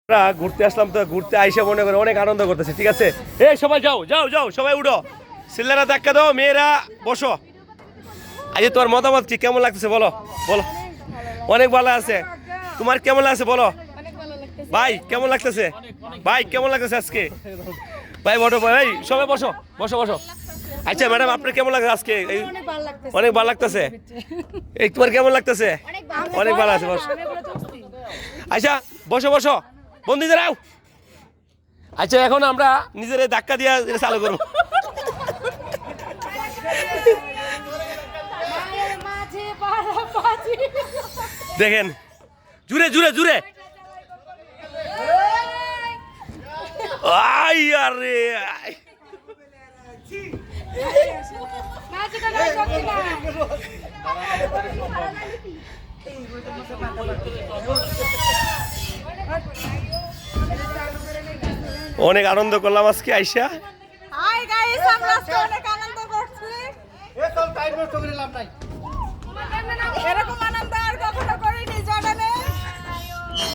আমরা ঘুরতে আসলাম তো ঘুরতে আইসা মনে করে অনেক আনন্দ করতেছে ঠিক আছে এই সবাই যাও যাও যাও সবাই উঠো সিল্লারা ধাক্কা দাও মেয়েরা বসো আজকে তোমার মতামত কি কেমন লাগতেছে বলো বলো অনেক ভালো আছে তোমার কেমন লাগছে বলো ভাই কেমন লাগতেছে ভাই কেমন লাগতেছে আজকে ভাই বসো ভাই সবাই বসো বসো বসো আচ্ছা ম্যাডাম আপনার কেমন লাগছে আজকে অনেক ভালো লাগতেছে এই তোমার কেমন লাগতেছে অনেক ভালো আছে বসো আচ্ছা বসো বসো বন্ধুদের আও আচ্ছা এখন আমরা নিজের ধাক্কা দিয়ে চালু করবো দেখেন জুড়ে জুড়ে জুড়ে আই আরে অনেক আনন্দ করলাম আজকে আইসা হাই গাইস আমরা আজকে অনেক আনন্দ করছি এ তো টাইম নষ্ট করে লাভ নাই